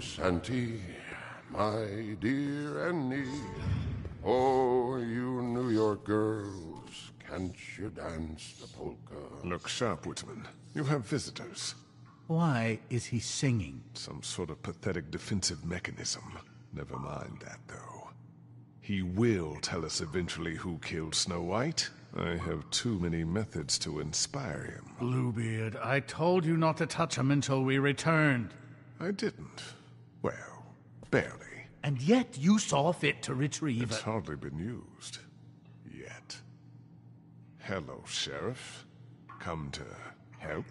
Santi, my dear Annie. Oh, you New York girls, can't you dance the polka? Look sharp, Whitman. You have visitors. Why is he singing? Some sort of pathetic defensive mechanism. Never mind that, though. He will tell us eventually who killed Snow White. I have too many methods to inspire him. Bluebeard, I told you not to touch him until we returned. I didn't. Well, barely. And yet you saw fit to retrieve It's it. hardly been used. Yet. Hello, Sheriff. Come to help?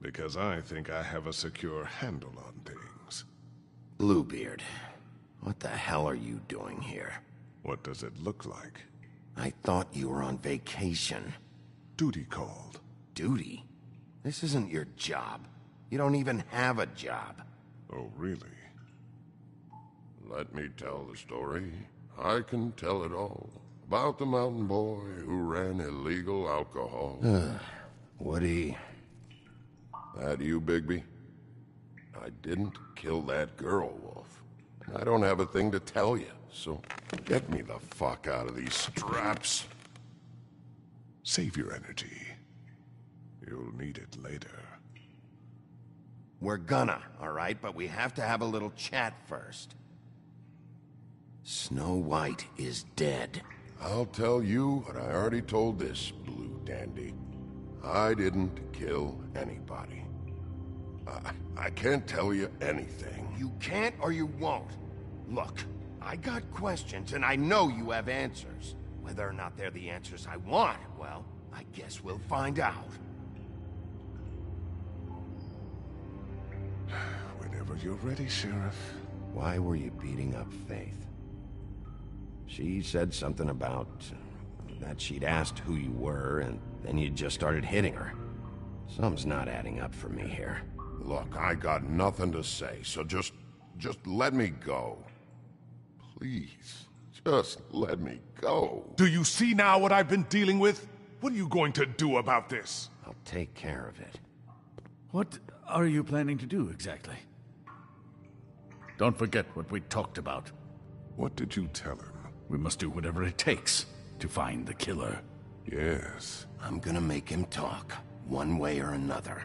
Because I think I have a secure handle on things. Bluebeard, what the hell are you doing here? What does it look like? I thought you were on vacation. Duty called. Duty? This isn't your job. You don't even have a job. Oh, really? Let me tell the story. I can tell it all. About the mountain boy who ran illegal alcohol. Woody... That you, Bigby? I didn't kill that girl, Wolf. And I don't have a thing to tell you, so get me the fuck out of these straps. Save your energy. You'll need it later. We're gonna, all right? But we have to have a little chat first. Snow White is dead. I'll tell you what I already told this blue dandy. I didn't kill anybody. I can't tell you anything. You can't or you won't. Look, I got questions and I know you have answers. Whether or not they're the answers I want, well, I guess we'll find out. Whenever you're ready, Sheriff. Why were you beating up Faith? She said something about that she'd asked who you were, and then you just started hitting her. Something's not adding up for me here. Look, I got nothing to say, so just let me go. Please, just let me go. Do you see now what I've been dealing with? What are you going to do about this? I'll take care of it. What are you planning to do exactly? Don't forget what we talked about. What did you tell him? We must do whatever it takes to find the killer. Yes. I'm gonna make him talk, one way or another.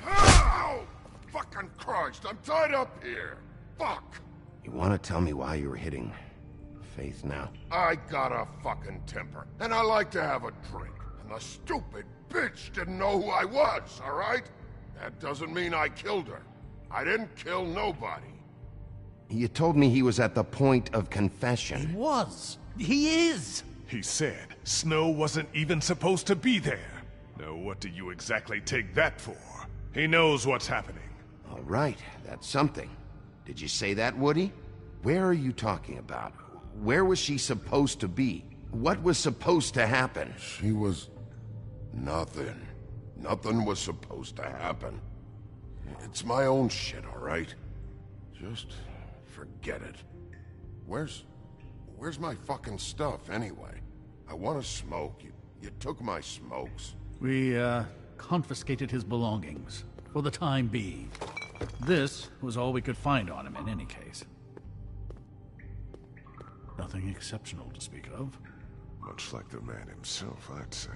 Ow! Fucking Christ, I'm tied up here. Fuck! You wanna tell me why you were hitting Faith now? I got a fucking temper, and I like to have a drink. And the stupid bitch didn't know who I was, all right? That doesn't mean I killed her. I didn't kill nobody. You told me he was at the point of confession. He is! He said Snow wasn't even supposed to be there. Now what do you exactly take that for? He knows what's happening. All right, that's something. Did you say that, Woody? Where are you talking about? Where was she supposed to be? What was supposed to happen? She was... nothing. Nothing was supposed to happen. It's my own shit, all right? Just forget it. Where's my fucking stuff, anyway? I want to smoke. You took my smokes. We, confiscated his belongings, for the time being. This was all we could find on him in any case. Nothing exceptional to speak of. Much like the man himself, I'd say.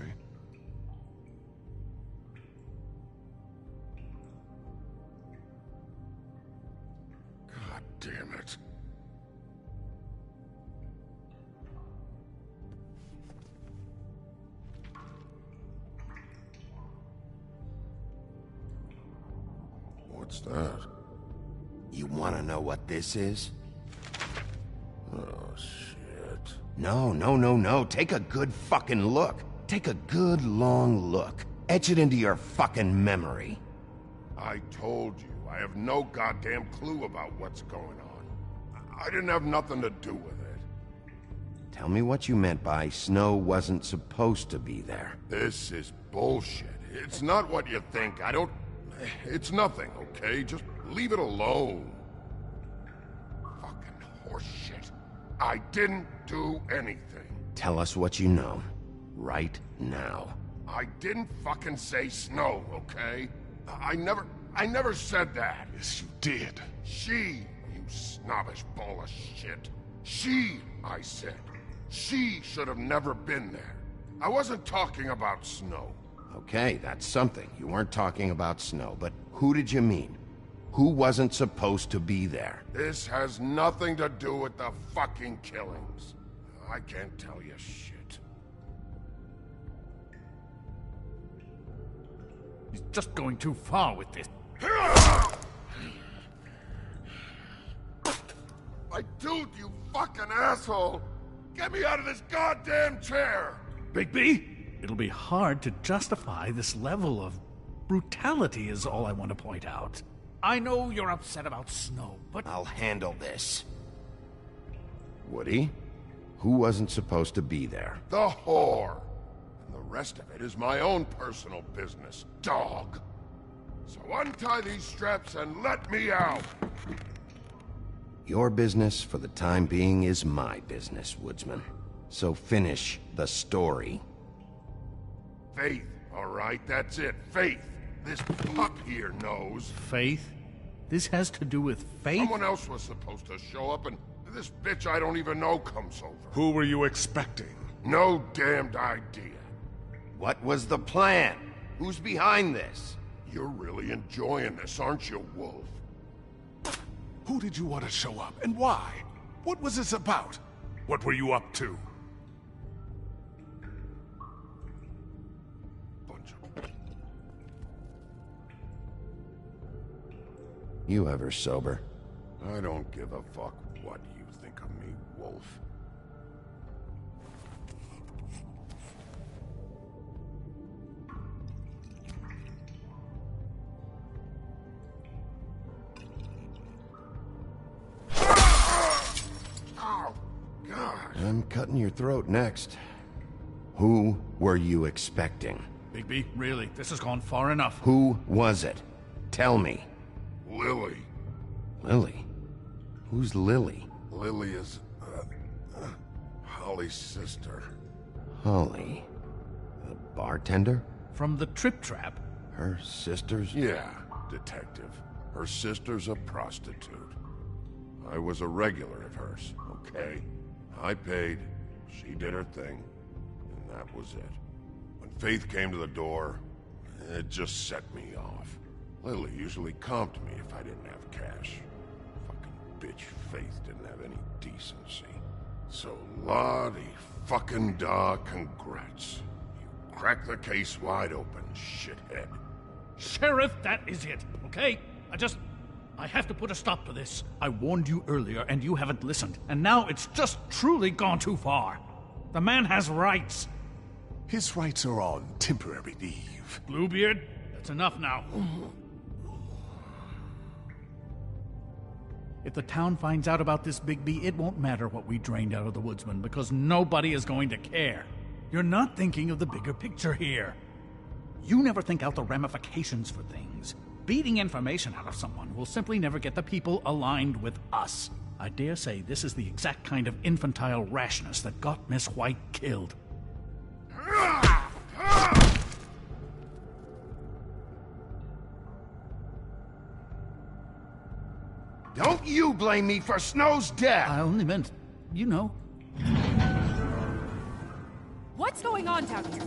God damn it. What's that? You want to know what this is? Oh, shit. No. Take a good fucking look. Take a good long look. Etch it into your fucking memory. I told you, I have no goddamn clue about what's going on. I didn't have nothing to do with it. Tell me what you meant by Snow wasn't supposed to be there. This is bullshit. It's not what you think. I don't... It's nothing, okay? Just leave it alone. Fucking horseshit. I didn't do anything. Tell us what you know. Right now. I didn't fucking say Snow, okay? I never said that. Yes, you did. She, you snobbish ball of shit. She, I said. She should have never been there. I wasn't talking about Snow. Okay, that's something. You weren't talking about Snow, but who did you mean? Who wasn't supposed to be there? This has nothing to do with the fucking killings. I can't tell you shit. He's just going too far with this. My dude, you fucking asshole! Get me out of this goddamn chair! Bigby, it'll be hard to justify this level of brutality is all I want to point out. I know you're upset about Snow, but I'll handle this. Woody? Who wasn't supposed to be there? The whore! And the rest of it is my own personal business, dog. So untie these straps and let me out! Your business for the time being is my business, Woodsman. So finish the story. Faith, all right? That's it. Faith. This pup here knows. Faith? This has to do with faith? Someone else was supposed to show up, and this bitch I don't even know comes over. Who were you expecting? No damned idea. What was the plan? Who's behind this? You're really enjoying this, aren't you, Wolf? Who did you want to show up, and why? What was this about? What were you up to? Bunch of... You ever sober? I don't give a fuck what you think of me, Wolf. Oh, God. I'm cutting your throat next. Who were you expecting? Bigby, really, this has gone far enough. Who was it? Tell me. Lily. Lily? Who's Lily? Lily is, Holly's sister. Holly. The bartender? From the Trip Trap? Her sister's? Yeah, detective. Her sister's a prostitute. I was a regular of hers, okay? I paid, she did her thing, and that was it. When Faith came to the door, it just set me off. Lily usually comped me if I didn't have cash. Fucking bitch Faith didn't have any decency. So Lottie fucking da, congrats. You cracked the case wide open, shithead. Sheriff, that is it, okay? I have to put a stop to this. I warned you earlier, and you haven't listened. And now it's just truly gone too far. The man has rights. His rights are on temporary leave. Bluebeard, that's enough now. If the town finds out about this, Bigby, it won't matter what we drained out of the Woodsman, because nobody is going to care. You're not thinking of the bigger picture here. You never think out the ramifications for things. Beating information out of someone will simply never get the people aligned with us. I dare say this is the exact kind of infantile rashness that got Miss White killed. Don't you blame me for Snow's death! I only meant, you know. What's going on down here?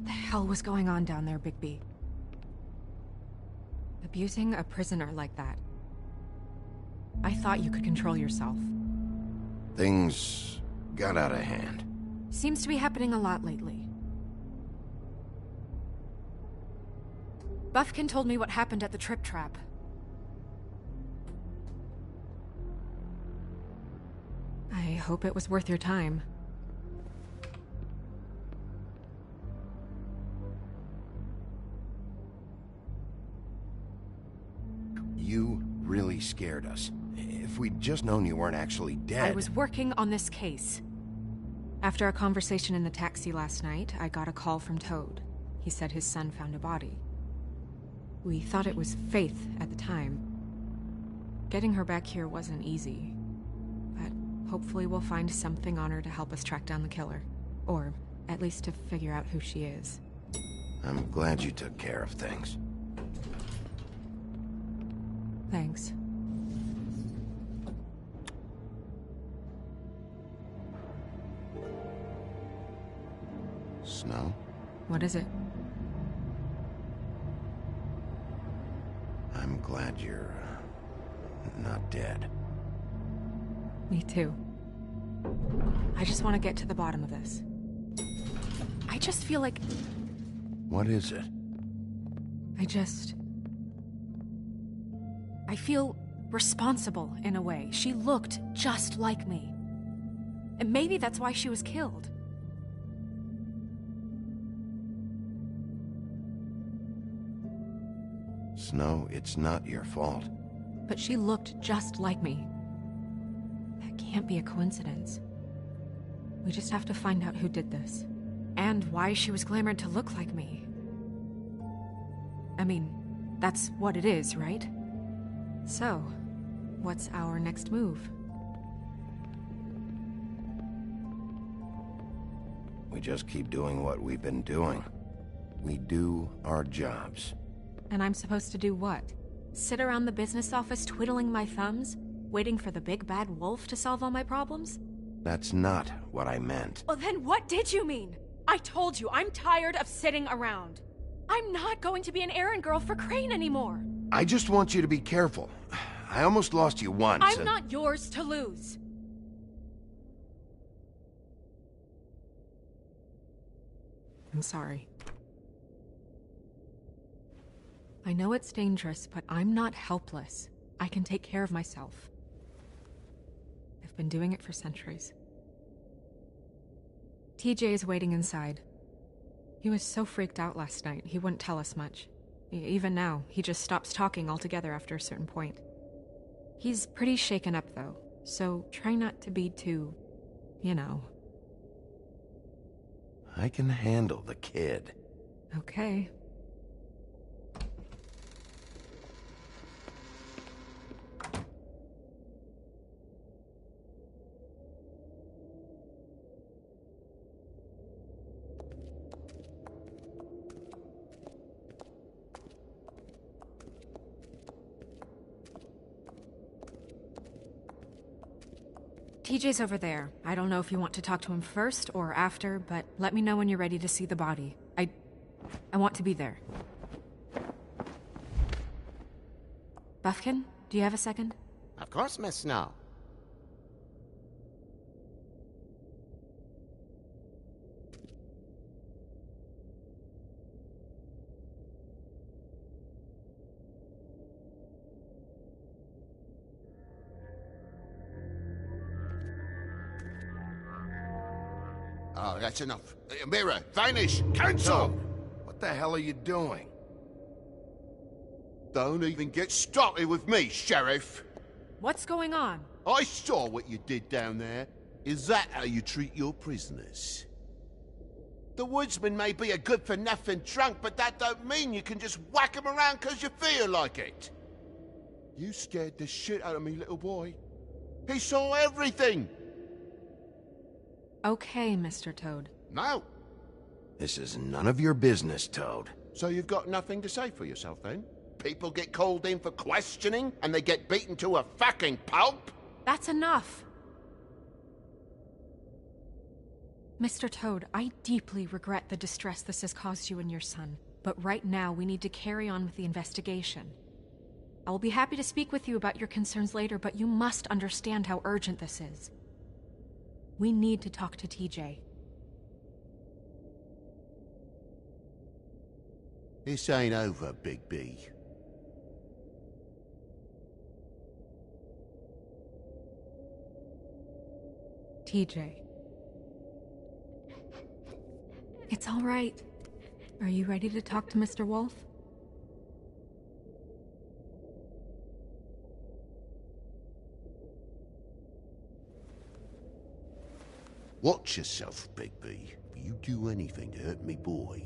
What the hell was going on down there, Bigby? Abusing a prisoner like that. I thought you could control yourself. Things got out of hand. Seems to be happening a lot lately. Buffkin told me what happened at the Trip Trap. I hope it was worth your time. You really scared us. If we'd just known you weren't actually dead... I was working on this case. After a conversation in the taxi last night, I got a call from Toad. He said his son found a body. We thought it was Faith at the time. Getting her back here wasn't easy. But hopefully we'll find something on her to help us track down the killer. Or at least to figure out who she is. I'm glad you took care of things. Thanks. Snow? What is it? I'm glad you're... not dead. Me too. I just want to get to the bottom of this. I just feel like... What is it? I feel responsible in a way. She looked just like me. And maybe that's why she was killed. Snow, it's not your fault. But she looked just like me. That can't be a coincidence. We just have to find out who did this. And why she was glamored to look like me. I mean, that's what it is, right? So, what's our next move? We just keep doing what we've been doing. We do our jobs. And I'm supposed to do what? Sit around the business office twiddling my thumbs, waiting for the big bad wolf to solve all my problems? That's not what I meant. Well, then what did you mean? I told you, I'm tired of sitting around. I'm not going to be an errand girl for Crane anymore. I just want you to be careful. I almost lost you once. I'm not yours to lose. I'm sorry. I know it's dangerous, but I'm not helpless. I can take care of myself. I've been doing it for centuries. TJ is waiting inside. He was so freaked out last night, he wouldn't tell us much. Even now, he just stops talking altogether after a certain point. He's pretty shaken up, though, so try not to be too, you know. I can handle the kid. Okay. TJ's over there. I don't know if you want to talk to him first or after, but let me know when you're ready to see the body. I want to be there. Buffkin, do you have a second? Of course, Miss Snow. Oh, that's enough. Mira, vanish! Cancel! What the hell are you doing? Don't even get started with me, Sheriff. What's going on? I saw what you did down there. Is that how you treat your prisoners? The woodsman may be a good-for-nothing drunk, but that don't mean you can just whack him around because you feel like it. You scared the shit out of me, little boy. He saw everything. Okay, Mr. Toad. No. This is none of your business, Toad. So you've got nothing to say for yourself, then? People get called in for questioning, and they get beaten to a fucking pulp? That's enough. Mr. Toad, I deeply regret the distress this has caused you and your son, but right now we need to carry on with the investigation. I will be happy to speak with you about your concerns later, but you must understand how urgent this is. We need to talk to TJ. This ain't over, Big B. TJ. It's all right. Are you ready to talk to Mr. Wolf? Watch yourself, Big B. You do anything to hurt me boy.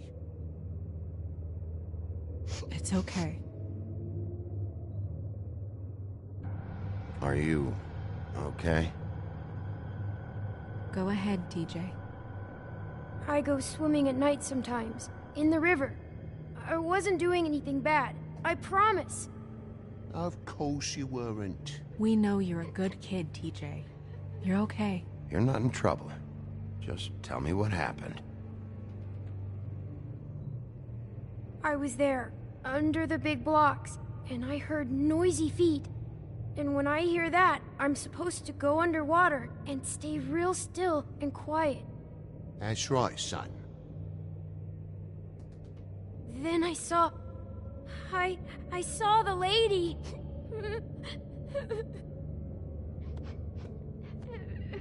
It's okay. Are you okay? Go ahead, TJ. I go swimming at night sometimes, in the river. I wasn't doing anything bad, I promise. Of course you weren't. We know you're a good kid, TJ. You're okay. You're not in trouble. Just tell me what happened. I was there, under the big blocks, and I heard noisy feet. And when I hear that, I'm supposed to go underwater and stay real still and quiet. That's right, son. Then I saw the lady.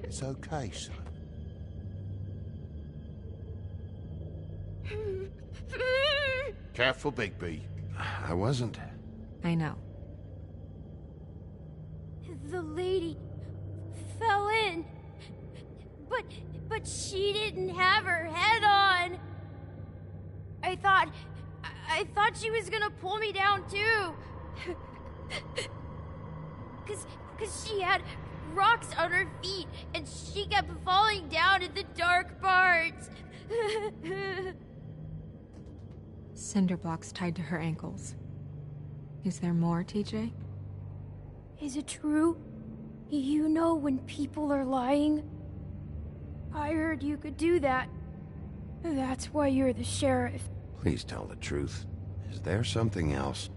It's okay, son. Careful, Big B. I wasn't. I know. The lady fell in. But she didn't have her head on. I thought she was gonna pull me down too. Cause she had rocks on her feet and she kept falling down in the dark parts. Cinder blocks tied to her ankles. Is there more, TJ? Is it true? You know when people are lying? I heard you could do that. That's why you're the sheriff. Please tell the truth. Is there something else?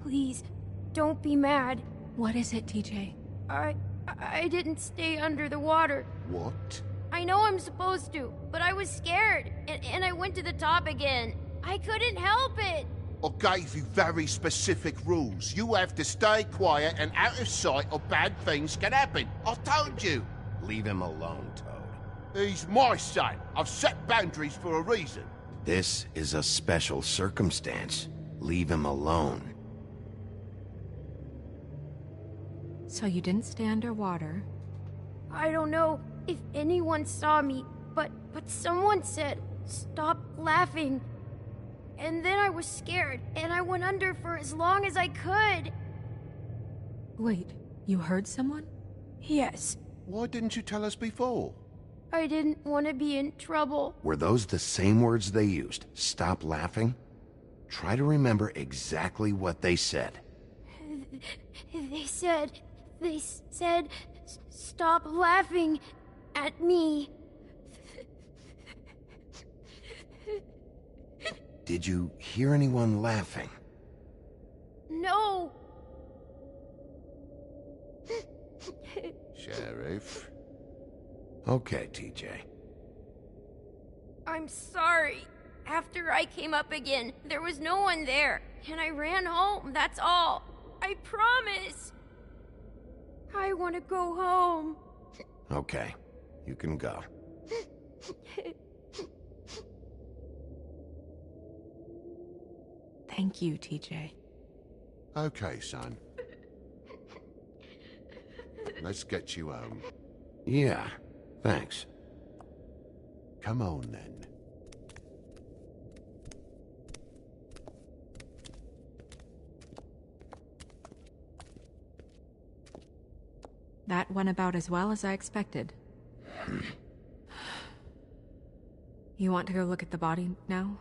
Please, don't be mad. What is it, TJ? I didn't stay under the water. What? I know I'm supposed to, but I was scared, and I went to the top again. I couldn't help it. I gave you very specific rules. You have to stay quiet and out of sight or bad things can happen. I told you. Leave him alone, Toad. He's my son. I've set boundaries for a reason. This is a special circumstance. Leave him alone. So you didn't stay underwater. I don't know if anyone saw me, but someone said, "Stop laughing." And then I was scared, and I went under for as long as I could. Wait, you heard someone? Yes, Why didn't you tell us before? I didn't want to be in trouble. Were those the same words they used? Stop laughing? Try to remember exactly what they said. They said, "Stop laughing at me." Did you hear anyone laughing? No. Sheriff? Okay, TJ. I'm sorry. After I came up again, there was no one there, and I ran home, that's all. I promise. I want to go home. Okay, you can go. Thank you, TJ. Okay, son. Let's get you home. Yeah, thanks. Come on, then. That went about as well as I expected. You want to go look at the body now?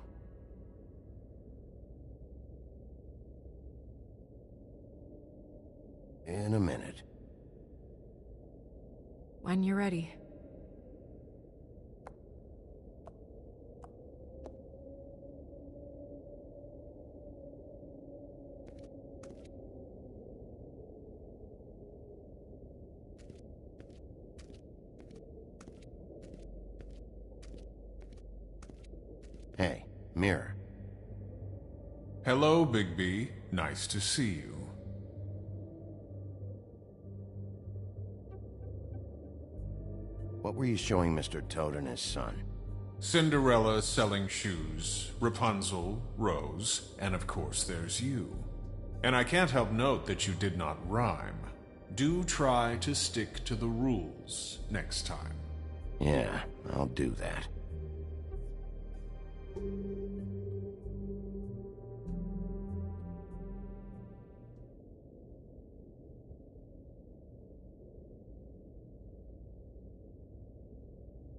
In a minute. When you're ready. Hey, Mirror. Hello, Bigby. Nice to see you. What were you showing Mr. Toad and his son? Cinderella selling shoes, Rapunzel, Rose, and of course there's you. And I can't help note that you did not rhyme. Do try to stick to the rules next time. Yeah, I'll do that.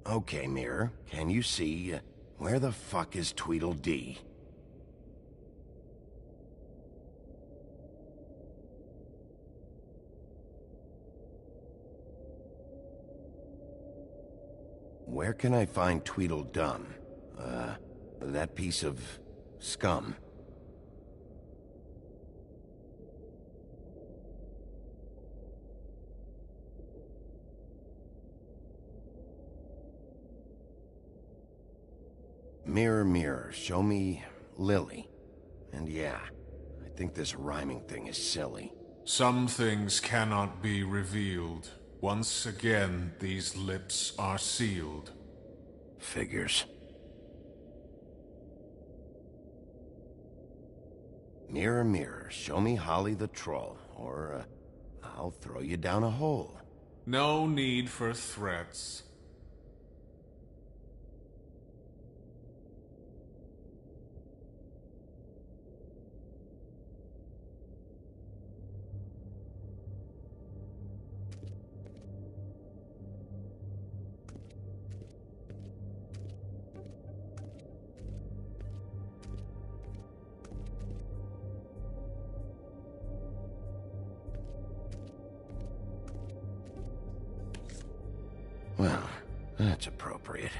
Okay, Mirror, can you see... where the fuck is Tweedledee? Where can I find Tweedledum? That piece of... scum. Mirror, mirror, show me Lily. And yeah, I think this rhyming thing is silly. Some things cannot be revealed. Once again, these lips are sealed. Figures. Mirror, mirror, show me Holly the Troll, or I'll throw you down a hole. No need for threats. Well, that's appropriate.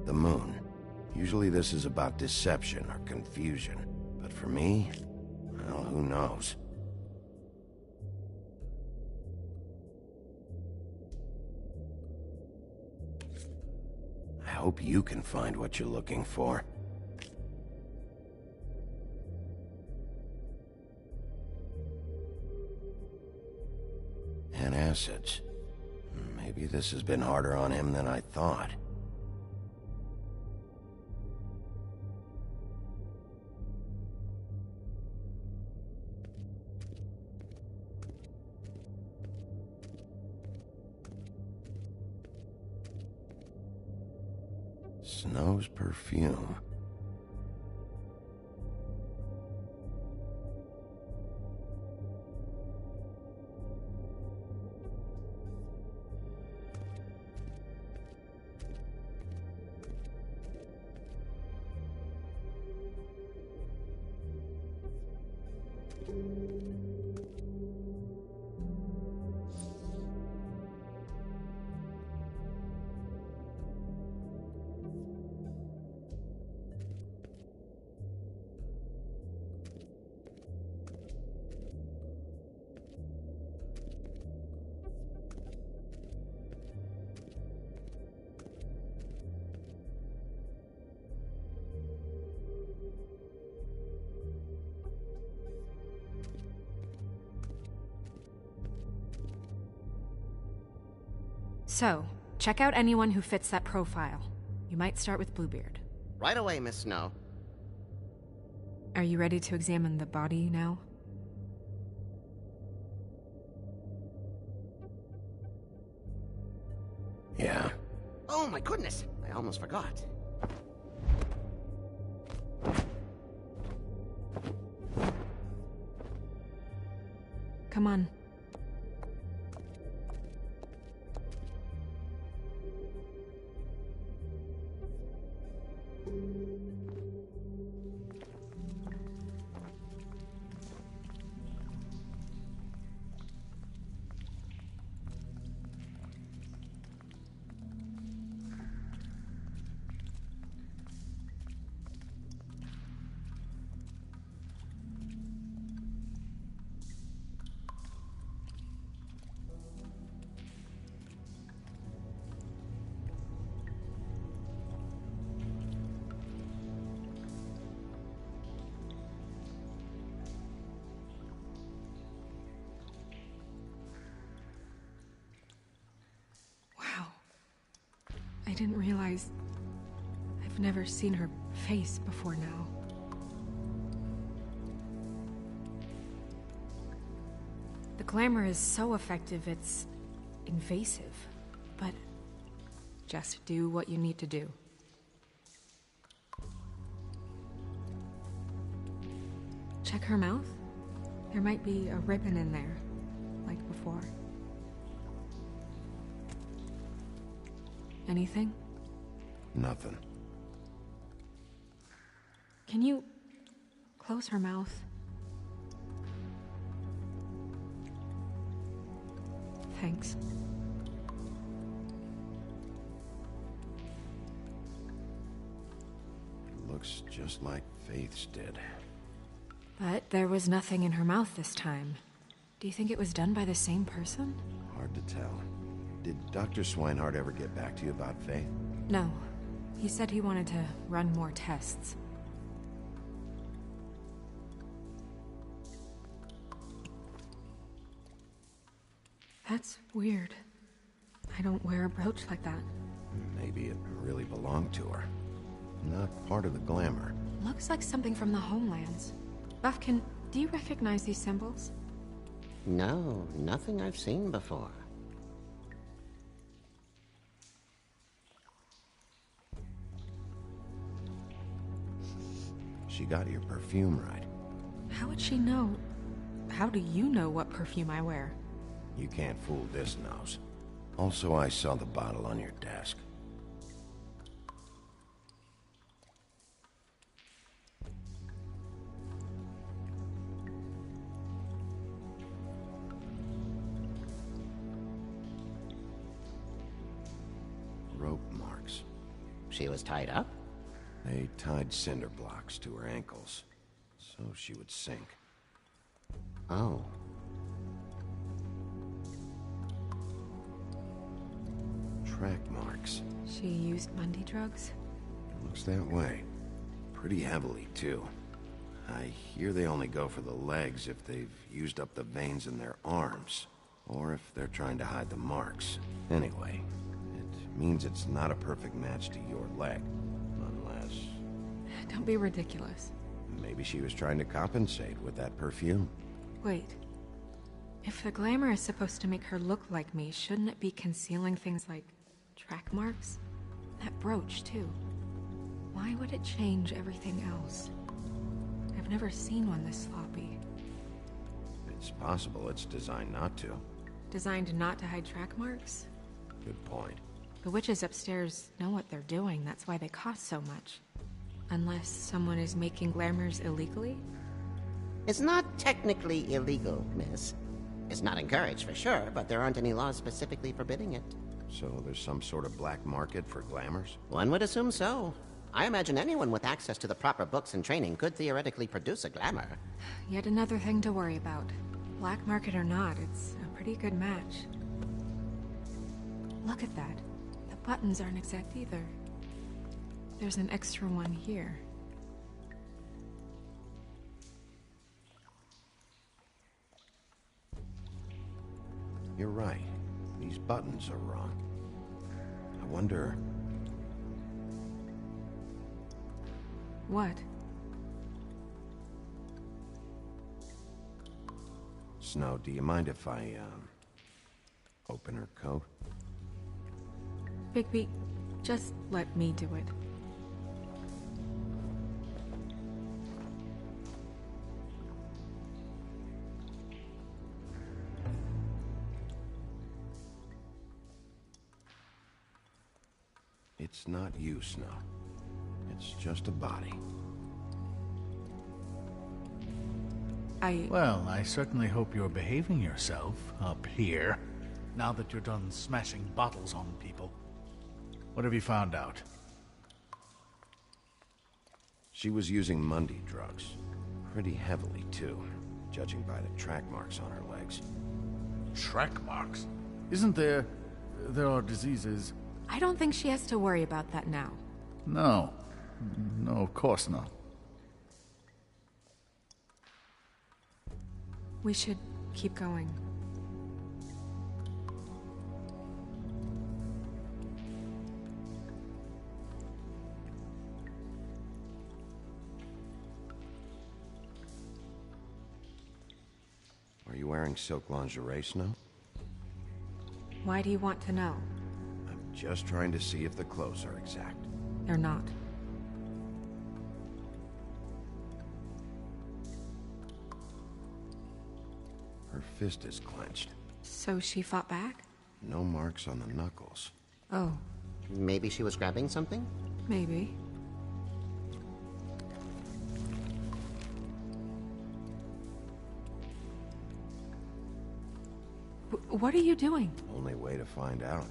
The moon. Usually this is about deception or confusion. But for me, well, who knows? I hope you can find what you're looking for. And acids. Maybe this has been harder on him than I thought. Snow's perfume. So, check out anyone who fits that profile. You might start with Bluebeard. Right away, Miss Snow. Are you ready to examine the body now? Yeah. Oh my goodness, I almost forgot. Come on. didn't realize... I've never seen her face before now. The glamour is so effective, it's invasive. But just do what you need to do. Check her mouth. There might be a ribbon in there, like before. Anything? Nothing. Can you close her mouth? Thanks. Looks just like Faith's did. But there was nothing in her mouth this time. Do you think it was done by the same person? Hard to tell. Did Dr. Swinehart ever get back to you about Faith? No. He said he wanted to run more tests. That's weird. I don't wear a brooch like that. Maybe it really belonged to her. Not part of the glamour. Looks like something from the homelands. Buffkin, do you recognize these symbols? No, nothing I've seen before. She got your perfume right. How would she know? How do you know what perfume I wear? You can't fool this nose. Also, I saw the bottle on your desk. Rope marks. She was tied up? They tied cinder blocks to her ankles, so she would sink. Oh. Track marks. She used Mundy drugs? Looks that way. Pretty heavily, too. I hear they only go for the legs if they've used up the veins in their arms, or if they're trying to hide the marks. Anyway, it means it's not a perfect match to your leg, unless... Don't be ridiculous. Maybe she was trying to compensate with that perfume. Wait. If the glamour is supposed to make her look like me, shouldn't it be concealing things like track marks? That brooch, too. Why would it change everything else? I've never seen one this sloppy. It's possible it's designed not to. Designed not to hide track marks? Good point. The witches upstairs know what they're doing, that's why they cost so much. Unless someone is making glamours illegally? It's not technically illegal, miss. It's not encouraged for sure, but there aren't any laws specifically forbidding it. So there's some sort of black market for glamours? One would assume so. I imagine anyone with access to the proper books and training could theoretically produce a glamour. Yet another thing to worry about. Black market or not, it's a pretty good match. Look at that. The buttons aren't exact either. There's an extra one here. You're right. These buttons are wrong. I wonder... What? Snow, do you mind if I, open her coat? Bigby, just let me do it. It's not you, Snow. It's just a body. Well, I certainly hope you're behaving yourself up here, now that you're done smashing bottles on people. What have you found out? She was using Mundy drugs. Pretty heavily, too, judging by the track marks on her legs. Track marks? Isn't there... there are diseases... I don't think she has to worry about that now. No. No, of course not. We should keep going. wearing silk lingerie, Snow? Why do you want to know? I'm just trying to see if the clothes are exact. They're not. Her fist is clenched. So she fought back? No marks on the knuckles. Oh, Maybe she was grabbing something? maybe. What are you doing? Only way to find out.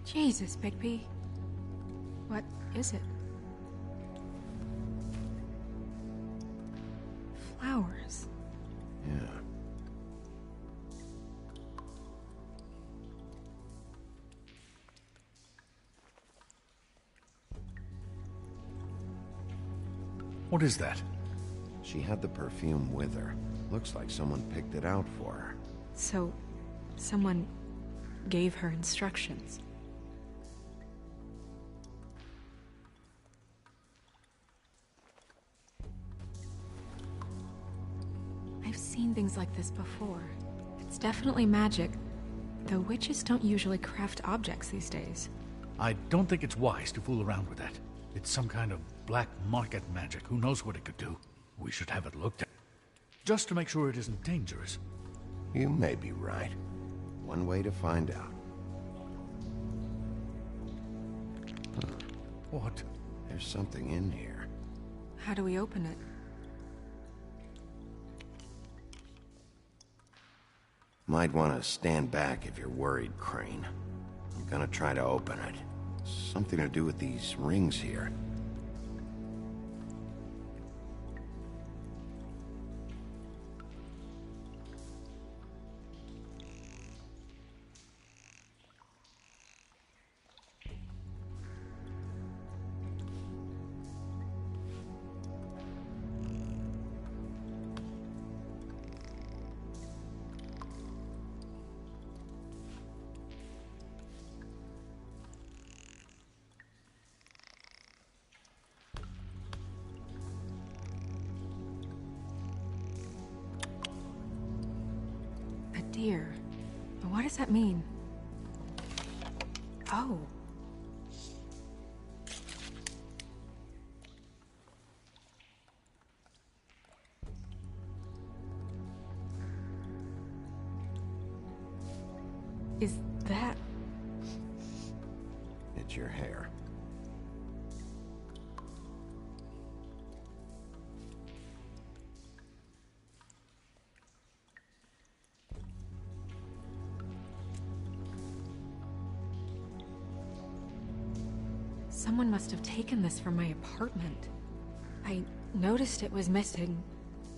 Jesus, Bigby. What is it? Flowers. Yeah. What is that? She had the perfume with her. Looks like someone picked it out for her. So, someone gave her instructions. I've seen things like this before. It's definitely magic, though witches don't usually craft objects these days. I don't think it's wise to fool around with that. It's some kind of black market magic. Who knows what it could do? We should have it looked at. Just to make sure it isn't dangerous. You may be right. One way to find out. What? There's something in here. How do we open it? Might want to stand back if you're worried, Crane. I'm gonna try to open it. Something to do with these rings here. A deer. What does that mean? Oh. Is that... It's your hair. Someone must have taken this from my apartment. I noticed it was missing,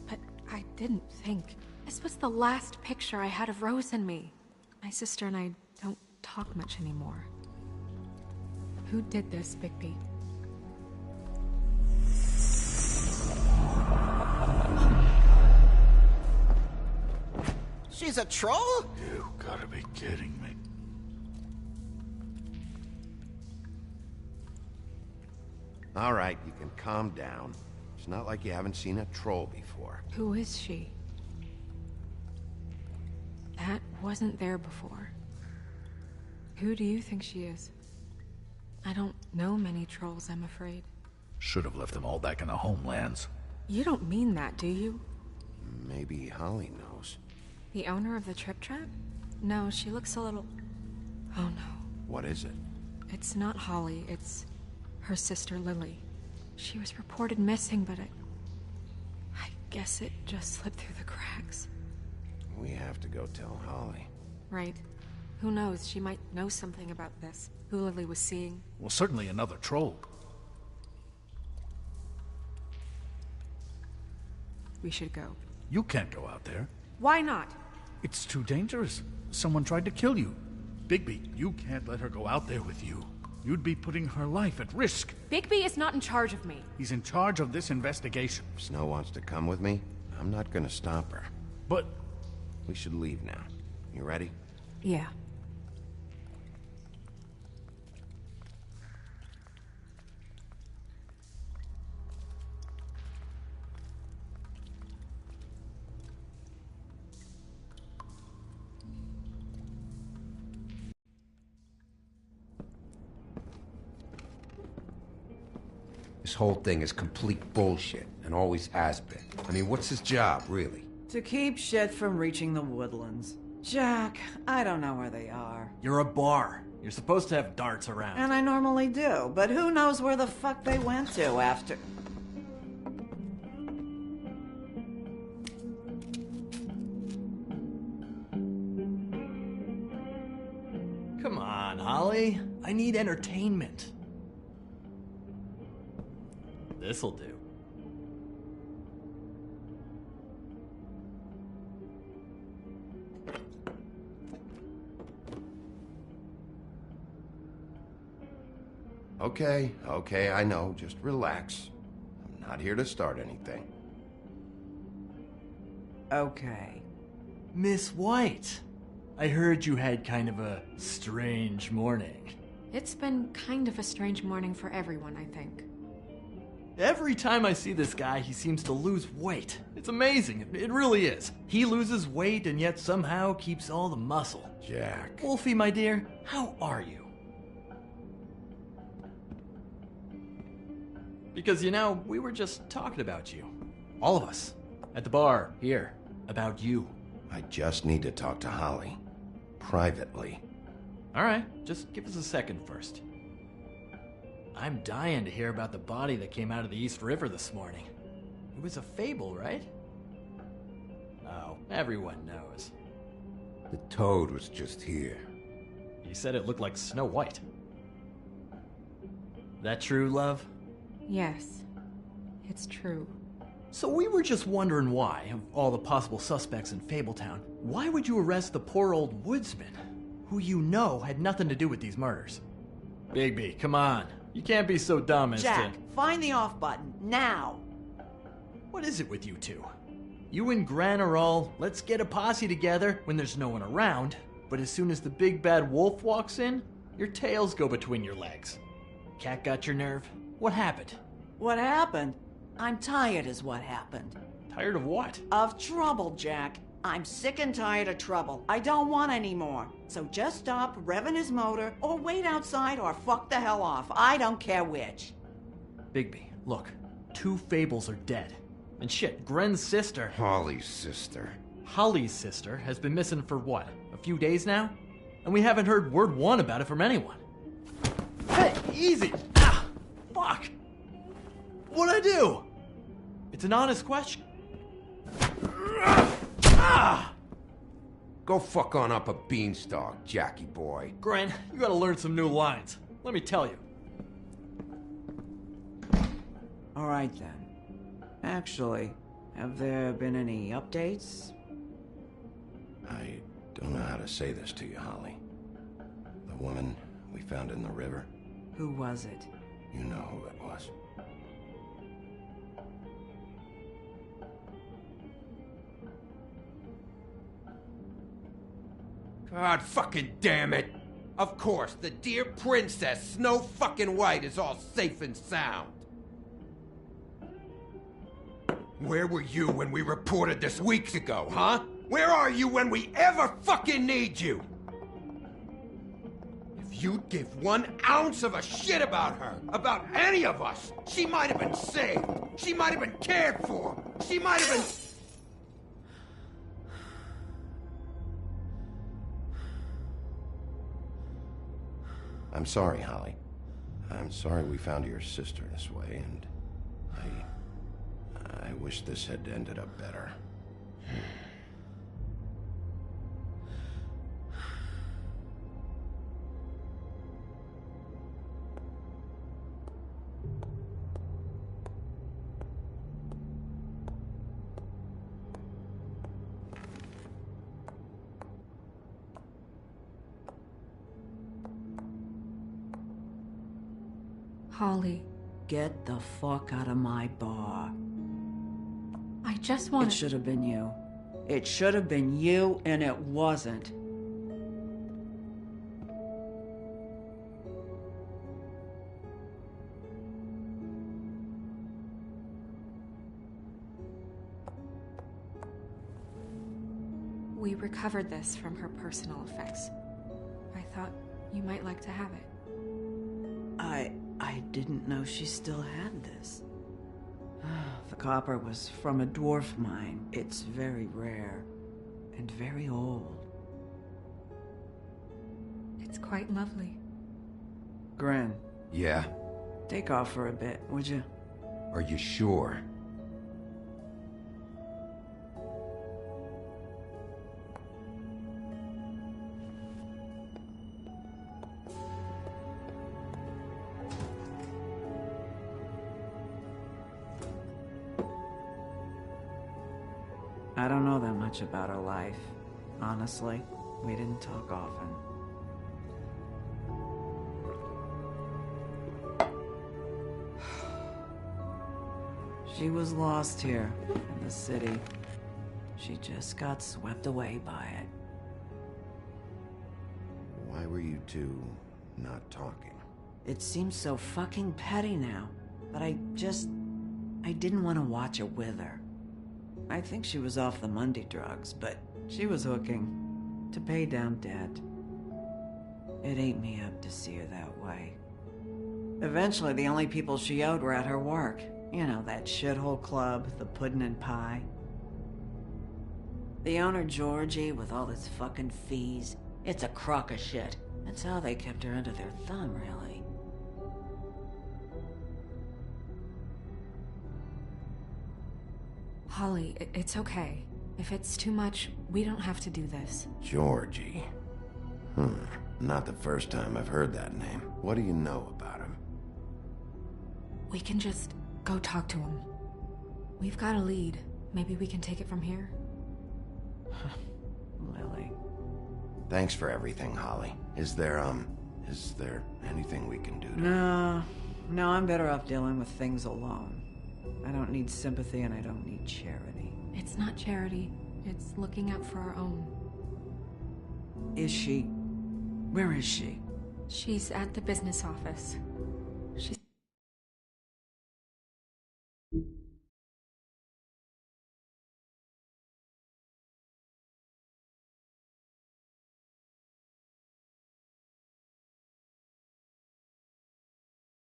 but I didn't think. This was the last picture I had of Rose and me. My sister and I don't talk much anymore. Who did this, Bigby? She's a troll? You gotta be kidding me. All right, you can calm down. It's not like you haven't seen a troll before. Who is she? That wasn't there before. Who do you think she is? I don't know many trolls, I'm afraid. Should have left them all back in the homelands. You don't mean that, do you? Maybe Holly knows. The owner of the Trip Trap? No, she looks a little... Oh no. What is it? It's not Holly, it's her sister Lily. She was reported missing, but I guess it just slipped through the cracks. We have to go tell Holly. Right. Who knows, she might know something about this. Who Lily was seeing. Well, certainly another troll. We should go. You can't go out there. Why not? It's too dangerous. Someone tried to kill you. Bigby, you can't let her go out there with you. You'd be putting her life at risk. Bigby is not in charge of me. He's in charge of this investigation. If Snow wants to come with me, I'm not gonna stop her. But We should leave now. You ready? Yeah. This whole thing is complete bullshit, and always has been. I mean, what's his job, really? To keep shit from reaching the woodlands. Jack, I don't know where they are. You're a bar. You're supposed to have darts around. And I normally do, but who knows where the fuck they went to after... Come on, Holly. I need entertainment. This'll do. Okay, I know. Just relax. I'm not here to start anything. Okay. Miss White, I heard you had kind of a strange morning. It's been kind of a strange morning for everyone, I think. Every time I see this guy, he seems to lose weight. It's amazing. It really is. He loses weight and yet somehow keeps all the muscle. Jack. Wolfie, my dear, how are you? Because, you know, we were just talking about you. All of us. At the bar, here. About you. I just need to talk to Holly. Privately. Alright, just give us a second first. I'm dying to hear about the body that came out of the East River this morning. It was a fable, right? Oh, everyone knows. The toad was just here. He said it looked like Snow White. That true, love? Yes, it's true. So we were just wondering why, of all the possible suspects in Fabletown, why would you arrest the poor old woodsman, who you know had nothing to do with these murders? Bigby, come on. You can't be so dumb as Jack, to... find the off button, now! What is it with you two? You and Gran are all, let's get a posse together when there's no one around, but as soon as the big bad wolf walks in, your tails go between your legs. Cat got your nerve? What happened? What happened? I'm tired is what happened. Tired of what? Of trouble, Jack. I'm sick and tired of trouble. I don't want any more. So just stop revving his motor, or wait outside, or fuck the hell off. I don't care which. Bigby, look. 2 fables are dead. And shit, Gren's sister... Holly's sister. Holly's sister has been missing for what? A few days now? And we haven't heard word one about it from anyone. Hey, easy! Ah! Fuck! What'd I do? It's an honest question. Ah! Go fuck on up a beanstalk, Jackie boy. Gren, you gotta learn some new lines. Let me tell you. All right, then. Actually, have there been any updates? I don't know how to say this to you, Holly. The woman we found in the river. Who was it? You know who it was. God fucking damn it! Of course, the dear princess, Snow fucking White, is all safe and sound. Where were you when we reported this weeks ago, huh? Where are you when we ever fucking need you? If you'd give 1 ounce of a shit about her, about any of us, she might have been saved. She might have been cared for. She might have been... I'm sorry, Holly. I'm sorry we found your sister this way, and I wish this had ended up better. Holly, Get the fuck out of my bar. I just want It should have been you. It should have been you, and it wasn't. We recovered this from her personal effects. I thought you might like to have it. I didn't know she still had this. The copper was from a dwarf mine. It's very rare and very old. It's quite lovely. Gren, Yeah? take off for a bit, would you? Are you sure? I don't know that much about her life. Honestly, we didn't talk often. She was lost here in the city. She just got swept away by it. Why were you two not talking? It seems so fucking petty now, but I didn't want to watch it with her. I think she was off the Monday drugs, but she was hooking to pay down debt. It ate me up to see her that way. Eventually, the only people she owed were at her work. You know, that shithole club, the Puddin' and Pie. The owner, Georgie, with all his fucking fees. It's a crock of shit. That's how they kept her under their thumb, really. Holly, it's okay. If it's too much, we don't have to do this. Georgie. Not the first time I've heard that name. What do you know about him? We can just go talk to him. We've got a lead. Maybe we can take it from here? Lily. Thanks for everything, Holly. Is there anything we can do to... No, I'm better off dealing with things alone. I don't need sympathy and I don't need charity. It's not charity. It's looking out for our own. Is she? Where is she? She's at the business office. She's...